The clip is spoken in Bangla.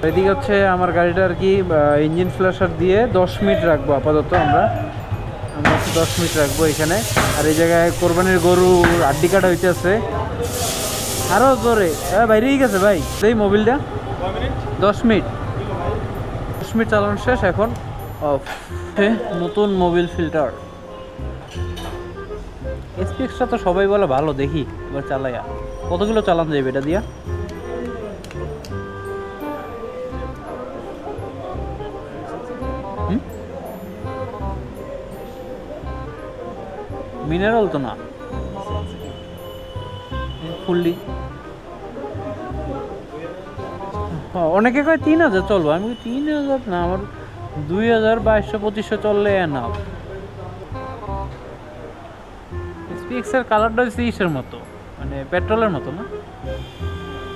এদিকে হচ্ছে আমার গাড়িটা আর কি ইঞ্জিন ফ্ল্যাশার দিয়ে 10 মিনিট রাখবো আপাতত। আমরা 10 মিনিট রাখবো এখানে। আর এই জায়গায় কোরবানির গরু আড্ডি কাটা হইতেছে আরও জোরে। বাইরেই গেছে ভাই, এই মোবিলটা 10 মিনিট 10 মিনিট চালানো শেষ, এখন অফ। নতুন মোবিল ফিল্টার এসপিএক্সটা তো সবাই বলে ভালো, দেখি এবার চালাইয়া কতগুলো চালান যাবে এটা দিয়া। মিনারেল তো না, ফুললি। অনেকে কয় 3000 চলবো, আমি 3000 না, আমার 2000 2200 2500 চললে না। এসপিএক্স এর কালারটা হচ্ছে ইসের মতো, মানে পেট্রোলের মতো না।